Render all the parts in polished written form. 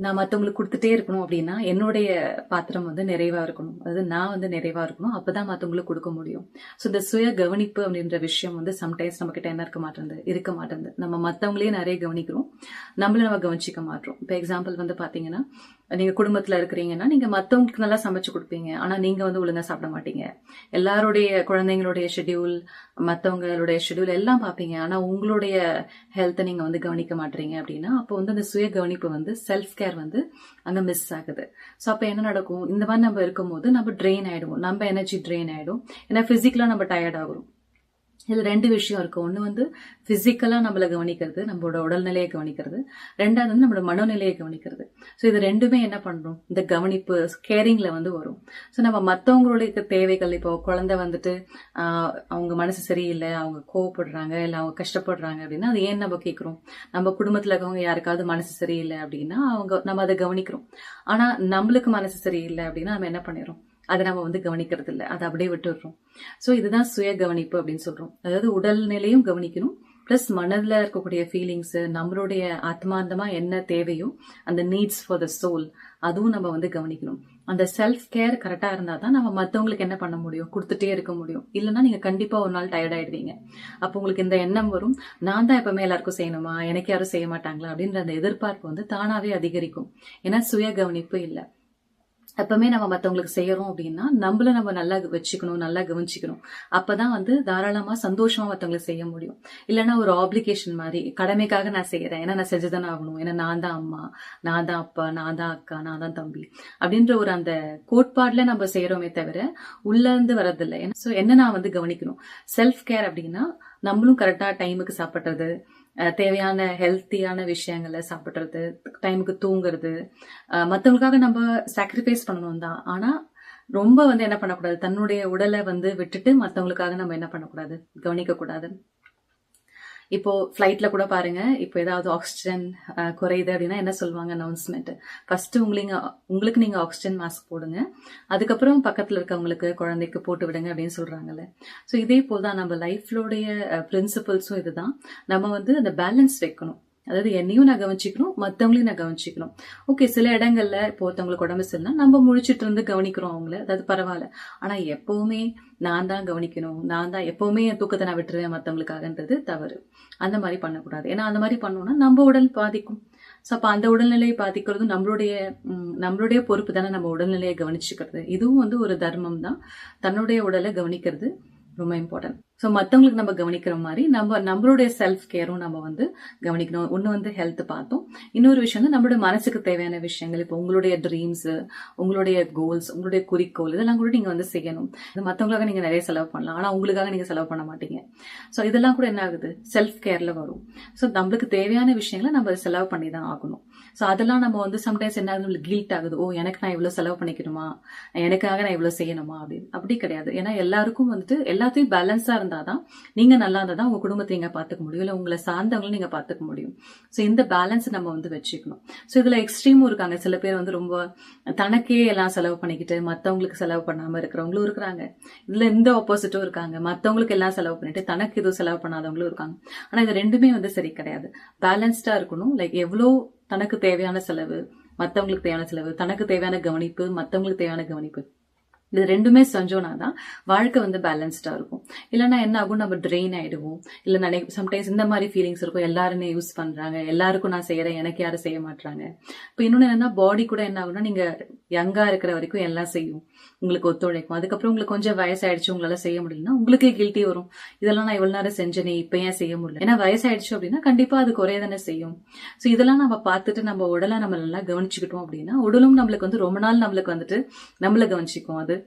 நான் மத்தவங்களுக்கு கொடுத்துட்டே இருக்கணும் அப்படின்னா என்னுடைய பாத்திரம் வந்து நிறைவா இருக்கணும். அதாவது நான் வந்து நிறைவா இருக்கணும். அப்பதான் மத்தவங்களுக்கு கொடுக்க முடியும். ஸோ இந்த சுய கவனிப்பு அப்படின்ற விஷயம் வந்து சம்டைம்ஸ் நம்ம கிட்ட என்ன இருக்க மாட்டேங்குது. நம்ம மத்தவங்களையே நிறைய கவனிக்கிறோம், நம்மள நம்ம கவனிச்சிக்க மாட்டோம். இப்போ எக்ஸாம்பிள் வந்து பாத்தீங்கன்னா, நீங்க குடும்பத்துல இருக்கிறீங்கன்னா நீங்க மத்தவங்களுக்கு நல்லா சமைச்சு கொடுப்பீங்க, ஆனா நீங்க வந்து ஒழுங்கா சாப்பிட மாட்டீங்க. எல்லாருடைய குழந்தைங்களுடைய ஷெட்யூல், மத்தவங்களுடைய ஷெட்யூல் எல்லாம் பாப்பீங்க, ஆனா உங்களுடைய ஹெல்த்தை நீங்க வந்து கவனிக்க மாட்டீங்க அப்படின்னா அப்போ வந்து அந்த சுய கவனிப்பு வந்து செல்ஃப் கேர் வந்து அங்க மிஸ் ஆகுது. ஸோ அப்போ என்ன நடக்கும்? இந்த மாதிரி நம்ம இருக்கும்போது நம்ம ட்ரெயின் ஆயிடுவோம், நம்ம எனர்ஜி ட்ரெயின் ஆயிடும். ஏன்னா பிசிக்கலா நம்ம டயர்ட் ஆகும். இதுல ரெண்டு விஷயம் இருக்கு. ஒண்ணு வந்து பிசிக்கலா நம்மள கவனிக்கிறது, நம்மளோட உடல்நிலையை கவனிக்கிறது. ரெண்டாவது வந்து நம்மளோட மனோநிலையை கவனிக்கிறது. ஸோ இது ரெண்டுமே என்ன பண்றோம்? இந்த கவனிப்பு கேரிங்ல வந்து வரும். ஸோ நம்ம மத்தவங்களுடைய தேவைகள், இப்போ குழந்தை வந்துட்டு அவங்க மனசு சரியில்லை, அவங்க கோவப்படுறாங்க, இல்ல அவங்க கஷ்டப்படுறாங்க அப்படின்னா அது ஏன் நம்ம கேட்கிறோம்? நம்ம குடும்பத்துல இருக்கவங்க யாருக்காவது மனசு சரியில்லை அப்படின்னா நம்ம அதை கவனிக்கிறோம். ஆனா நம்மளுக்கு மனசு சரியில்லை அப்படின்னா நம்ம என்ன பண்ணிடுறோம்? அதை நம்ம வந்து கவனிக்கிறது இல்லை, அதை அப்படியே விட்டுடுறோம். ஸோ இதுதான் சுய கவனிப்பு அப்படின்னு சொல்றோம். அதாவது உடல்நிலையும் கவனிக்கணும், பிளஸ் மனதில் இருக்கக்கூடிய ஃபீலிங்ஸ், நம்மளுடைய ஆத்மார்த்தமா என்ன தேவையோ அந்த நீட்ஸ் ஃபார் த சோல், அதுவும் நம்ம வந்து கவனிக்கணும். அந்த செல்ஃப் கேர் கரெக்டா இருந்தா தான் நம்ம மற்றவங்களுக்கு என்ன பண்ண முடியும்? கொடுத்துட்டே இருக்க முடியும். இல்லைன்னா நீங்க கண்டிப்பா ஒரு நாள் டயர்ட் ஆயிடுவீங்க. அப்போ உங்களுக்கு இந்த எண்ணம் வரும், நான் தான் எப்பவுமே எல்லாருக்கும் செய்யணுமா, எனக்கு யாரும் செய்ய மாட்டாங்களா அப்படின்ற அந்த எதிர்பார்ப்பு வந்து தானாவே அதிகரிக்கும். ஏன்னா சுய கவனிப்பு இல்லை. எப்பவுமே நம்ம மத்தவங்களுக்கு செய்யறோம் அப்படின்னா நம்மள நம்ம நல்லா வச்சுக்கணும், நல்லா கவனிச்சுக்கணும். அப்பதான் வந்து தாராளமா சந்தோஷமா மத்தவங்களுக்கு செய்ய முடியும். இல்லைன்னா ஒரு ஆப்ளிகேஷன் மாதிரி, கடமைக்காக நான் செய்யறேன், ஏன்னா நான் செஞ்சுதானே ஆகணும், ஏன்னா நான் தான் அம்மா, நான் தான் அப்பா, நான் தான் அக்கா, நான் தான் தம்பி அப்படின்ற ஒரு அந்த கோட்பாடுல நம்ம செய்யறோமே தவிர உள்ள இருந்து வர்றதில்லை. என்ன நான் வந்து கவனிக்கணும். செல்ஃப் கேர் அப்படின்னா நம்மளும் கரெக்டா டைமுக்கு சாப்பிட்றது, தேவையான ஹெல்த்தியான விஷயங்களை சாப்பிட்றது, டைமுக்கு தூங்குறது, மற்றவங்களுக்காக நம்ம சாக்ரிஃபைஸ் பண்ணணும் தான். ஆனா ரொம்ப வந்து என்ன பண்ணக்கூடாது, தன்னுடைய உடலை வந்து விட்டுட்டு மற்றவங்களுக்காக நம்ம என்ன பண்ணக்கூடாது, கவனிக்க கூடாது. இப்போ ஃபிளைட்ல கூட பாருங்க, இப்போ ஏதாவது ஆக்சிஜன் குறையுது அப்படின்னா என்ன சொல்லுவாங்க அனௌன்ஸ்மெண்ட்? ஃபர்ஸ்ட் உங்களுக்கு நீங்க ஆக்சிஜன் மாஸ்க் போடுங்க, அதுக்கப்புறம் பக்கத்துல இருக்கவங்களுக்கு, குழந்தைக்கு போட்டு விடுங்க அப்படின்னு சொல்றாங்கல்ல. ஸோ இதே போல் தான் நம்ம லைஃப்லோடைய பிரின்சிபல்ஸும் இதுதான். நம்ம வந்து அந்த பேலன்ஸ் வைக்கணும். அதாவது என்னையும் நான் கவனிச்சுக்கணும், மற்றவங்களையும் நான் கவனிச்சுக்கணும். ஓகே, சில இடங்கள்ல இப்போ ஒருத்தவங்களுக்கு உடம்பு சரியில்லைன்னா நம்ம முழிச்சிட்டு இருந்து கவனிக்கிறோம் அவங்கள, அதாவது பரவாயில்ல. ஆனா எப்பவுமே நான் தான் கவனிக்கணும், நான் தான் எப்பவுமே என் தூக்கத்தை நான் விட்டுருவேன் மற்றவங்களுக்காகன்றது தவறு. அந்த மாதிரி பண்ணக்கூடாது. ஏன்னா அந்த மாதிரி பண்ணோம்னா நம்ம உடல் பாதிக்கும். ஸோ அப்போ அந்த உடல்நிலையை பாதிக்கிறதும் நம்மளுடைய பொறுப்பு தானே, நம்ம உடல்நிலையை கவனிச்சுக்கிறது. இதுவும் வந்து ஒரு தர்மம் தான். தன்னுடைய உடலை கவனிக்கிறது ரொம்ப இம்பார்ட்டன்ட். ஸோ மற்றவங்களுக்கு நம்ம கவனிக்கிற மாதிரி நம்மளுடைய செல்ஃப் கேரும் நம்ம வந்து கவனிக்கணும். ஒன்று வந்து ஹெல்த் பார்த்தோம், இன்னொரு விஷயம் வந்து நம்மளுடைய மனசுக்கு தேவையான விஷயங்கள். இப்போ உங்களுடைய ட்ரீம்ஸ், உங்களுடைய கோல்ஸ், உங்களுடைய குறிக்கோள், இதெல்லாம் கூட நீங்க வந்து செய்யணும். மற்றவங்களுக்காக நீங்க நிறைய செலவு பண்ணலாம், ஆனா உங்களுக்காக நீங்க செலவு பண்ண மாட்டீங்க. ஸோ இதெல்லாம் கூட என்ன ஆகுது, செல்ஃப் கேர்ல வரும். ஸோ நம்மளுக்கு தேவையான விஷயங்களை நம்ம செலவு பண்ணி தான் ஆகணும். ஸோ அதெல்லாம் நம்ம வந்து சம்டைம்ஸ் என்ன ஆகுது, கில்ட் ஆகுது. ஓ, எனக்கு நான் இவ்வளவு செலவு பண்ணிக்கணுமா, எனக்காக நான் இவ்வளவு செய்யணுமா அப்படின்னு. அப்படி கிடையாது. ஏன்னா எல்லாருக்கும் வந்துட்டு எல்லாத்தையும் பேலன்ஸா இருந்தாதான், நீங்க நல்லா இருந்தாதான் உங்க குடும்பத்தை நீங்க பாத்துக்க முடியும், இல்ல உங்களை சார்ந்தவங்களும் நீங்க பாத்துக்க முடியும். சோ இந்த பேலன்ஸ் நம்ம வந்து வச்சுக்கணும். சோ இதுல எக்ஸ்ட்ரீமும் இருக்காங்க. சில பேர் வந்து ரொம்ப தனக்கே எல்லாம் செலவு பண்ணிக்கிட்டு மத்தவங்களுக்கு செலவு பண்ணாம இருக்கிறவங்களும் இருக்கிறாங்க. இதுல இந்த ஆப்போசிட்டும் இருக்காங்க. மத்தவங்களுக்கு எல்லாம் செலவு பண்ணிட்டு தனக்கு எதுவும் செலவு பண்ணாதவங்களும் இருக்காங்க. ஆனா இது ரெண்டுமே வந்து சரி கிடையாது. பேலன்ஸ்டா இருக்கணும். லைக் எவ்வளவு தனக்கு தேவையான செலவு, மத்தவங்களுக்கு தேவையான செலவு, தனக்கு தேவையான கவனிப்பு, மத்தவங்களுக்கு தேவையான கவனிப்பு, இது ரெண்டுமே செஞ்சோம்னா தான் வாழ்க்கை வந்து பேலன்ஸ்டா இருக்கும். இல்லைன்னா என்ன ஆகும், நம்ம ட்ரெயின் ஆயிடுவோம். இல்ல சம்டைம்ஸ் இந்த மாதிரி ஃபீலிங்ஸ் இருக்கும், எல்லாருமே யூஸ் பண்றாங்க, எல்லாருக்கும் நான் செய்யறேன், எனக்கு யாரும் செய்ய மாட்டாங்க. இப்போ இன்னொன்னு என்னன்னா, பாடி கூட என்ன ஆகும்னா, நீங்க யங்கா இருக்கிற வரைக்கும் எல்லாம் செய்யும், உங்களுக்கு ஒத்துழைக்கும். அதுக்கப்புறம் உங்களுக்கு கொஞ்சம் வயசாயிடுச்சு, உங்களால செய்ய முடியலன்னா உங்களுக்கே கில்ட்டி வரும். இதெல்லாம் நான் இவ்வளவு நேரம் செஞ்சேனே, இப்ப ஏன் செய்ய முடியல? ஏன்னா வயசாயிடுச்சு அப்படின்னா கண்டிப்பா அது குறைய தானே செய்யும். சோ இதெல்லாம் நம்ம பார்த்துட்டு நம்ம உடலை நம்ம நல்லா கவனிச்சுக்கிட்டோம் அப்படின்னா உடலும் நம்மளுக்கு வந்து ரொம்ப நாள் நம்மளுக்கு வந்துட்டு நம்மள கவனிச்சுக்கும். அது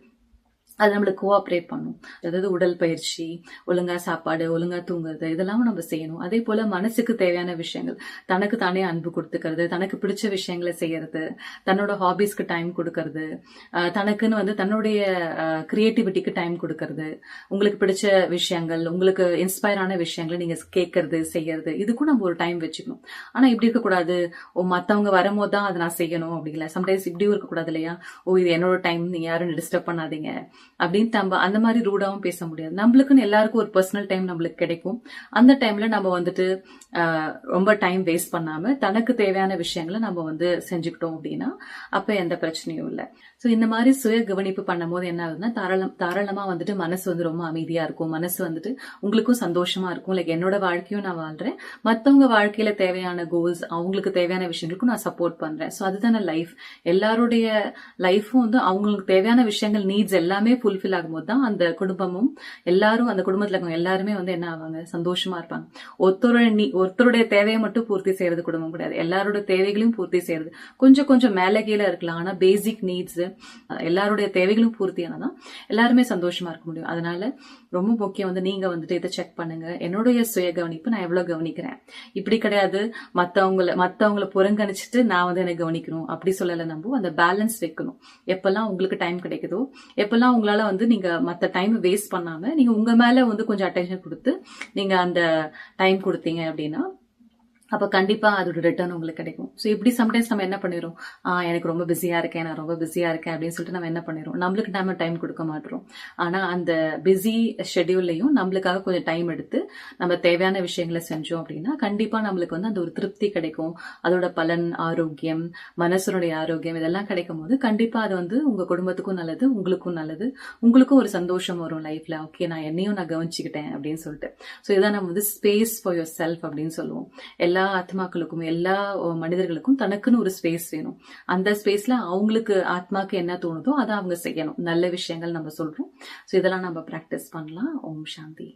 நம்மளுக்கு கோஆப்ரேட் பண்ணும். அதாவது உடல் பயிற்சி, ஒழுங்கா சாப்பாடு, ஒழுங்கா தூங்குறது, இதெல்லாம் நம்ம செய்யணும். அதே போல மனசுக்கு தேவையான விஷயங்கள், தனக்கு தானே அன்பு கொடுத்துக்கிறது, தனக்கு பிடிச்ச விஷயங்களை செய்யறது, தன்னோட ஹாபிஸ்க்கு டைம் கொடுக்கறது, தனக்குன்னு வந்து தன்னுடைய கிரியேட்டிவிட்டிக்கு டைம் கொடுக்கறது, உங்களுக்கு பிடிச்ச விஷயங்கள், உங்களுக்கு இன்ஸ்பயர் ஆன விஷயங்களை நீங்க கேட்கறது, செய்யறது, இதுக்கும் நம்ம ஒரு டைம் வச்சுக்கணும். ஆனா இப்படி இருக்கக்கூடாது, மத்தவங்க வரும்போது தான் அதை நான் செய்யணும் அப்படி இல்லை. சம்டைம்ஸ் இப்படியும் இருக்கக்கூடாது இல்லையா? ஓ, இது என்னோட டைம், நீங்க யாரும் டிஸ்டர்ப் பண்ணாதீங்க, அப்படின்னு நம்ம அந்த மாதிரி ரூடாவும் பேச முடியாது. நம்மளுக்குன்னு எல்லாருக்கும் ஒரு பர்சனல் டைம் நம்மளுக்கு கிடைக்கும். அந்த டைம்ல நம்ம வந்துட்டு ரொம்ப டைம் வேஸ்ட் பண்ணாம தனக்கு தேவையான விஷயங்களை நம்ம வந்து செஞ்சுக்கிட்டோம் அப்படின்னா அப்ப எந்த பிரச்சனையும் இல்லை. ஸோ இந்த மாதிரி சுய கவனிப்பு பண்ணும் போது என்ன ஆகுதுன்னா தாராளமா வந்துட்டு மனசு வந்து ரொம்ப அமைதியா இருக்கும். மனசு வந்துட்டு உங்களுக்கும் சந்தோஷமா இருக்கும். லைக் என்னோட வாழ்க்கையும் நான் வாழ்றேன், மத்தவங்க வாழ்க்கையில தேவையான கோல்ஸ், அவங்களுக்கு தேவையான விஷயங்களுக்கும் நான் சப்போர்ட் பண்றேன். ஸோ அதுதானே லைஃப். எல்லாருடைய லைஃபும் வந்து அவங்களுக்கு தேவையான விஷயங்கள், நீட்ஸ் எல்லாமே ஃபுல்ஃபில் ஆகும்போது தான் அந்த குடும்பமும் எல்லாரும், அந்த குடும்பத்துல இருக்கவங்க எல்லாருமே வந்து என்ன ஆவாங்க, சந்தோஷமா இருப்பாங்க. ஒருத்தருடைய தேவையை மட்டும் பூர்த்தி செய்யறது குடும்பம் கிடையாது, எல்லாரோட தேவைகளையும் பூர்த்தி செய்யறது. கொஞ்சம் கொஞ்சம் மேலே கீழே இருக்கலாம், ஆனா பேசிக் நீட்ஸ் எல்லாருடைய தேவைகளும் பூர்த்தியானதான் எல்லாருமே சந்தோஷமா இருக்க முடியும். அதனால ரொம்ப முக்கியம் வந்து நீங்க வந்துட்டு இதை செக் பண்ணுங்க. என்னுடைய சுய கவனிப்பு நான் எவ்வளவு கவனிக்கிறேன். இப்படி கிடையாது மத்தவங்களை புறங்கணிச்சிட்டு நான் வந்து எனக்கு கவனிக்கணும் அப்படி சொல்லல. நம்ம அந்த பேலன்ஸ் வைக்கணும். எப்பெல்லாம் உங்களுக்கு டைம் கிடைக்குதோ, எப்பெல்லாம் உங்களால வந்து நீங்க மத்த டைம் வேஸ்ட் பண்ணாம நீங்க உங்க மேல வந்து கொஞ்சம் அட்டென்ஷன் கொடுத்து நீங்க அந்த டைம் கொடுத்தீங்க அப்படின்னா அப்ப கண்டிப்பா அதோட ரிட்டர்ன் உங்களுக்கு கிடைக்கும். ஸோ இப்படி சம்டைம்ஸ் நம்ம என்ன பண்ணிடுறோம், எனக்கு ரொம்ப பிஸியா இருக்கேன், நான் ரொம்ப பிஸியா இருக்கேன் அப்படின்னு சொல்லிட்டு நம்ம என்ன பண்ணிடுறோம், நம்மளுக்கு நம்ம டைம் கொடுக்க மாட்டோம். ஆனா அந்த பிஸி ஷெட்யூல்லையும் நம்மளுக்காக கொஞ்சம் டைம் எடுத்து நம்ம தேவையான விஷயங்களை செஞ்சோம் அப்படின்னா கண்டிப்பா நம்மளுக்கு வந்து அந்த ஒரு திருப்தி கிடைக்கும். அதோட பலன், ஆரோக்கியம், மனசனுடைய ஆரோக்கியம் இதெல்லாம் கிடைக்கும் போது கண்டிப்பா அது வந்து உங்க குடும்பத்துக்கும் நல்லது, உங்களுக்கும் நல்லது, உங்களுக்கும் ஒரு சந்தோஷம் வரும் லைஃப்ல. ஓகே, நான் என்னையும் நான் கவனிச்சுக்கிட்டேன் அப்படின்னு சொல்லிட்டு. ஸோ இதான் நம்ம வந்து ஸ்பேஸ் ஃபார் யுவர் செல்ஃப் அப்படின்னு சொல்லுவோம். எல்லா ஆத்மாக்களுக்கும், எல்லா மனிதர்களுக்கும் தனக்குன்னு ஒரு ஸ்பேஸ் வேணும். அந்த ஸ்பேஸ்ல அவங்களுக்கு ஆத்மாக்கு என்ன தோணுதோ அதை அவங்க செய்யணும். நல்ல விஷயங்கள் நம்ம சொல்றோம். ஸோ இதெல்லாம் நம்ம பிராக்டிஸ் பண்ணலாம். ஓம் சாந்தி.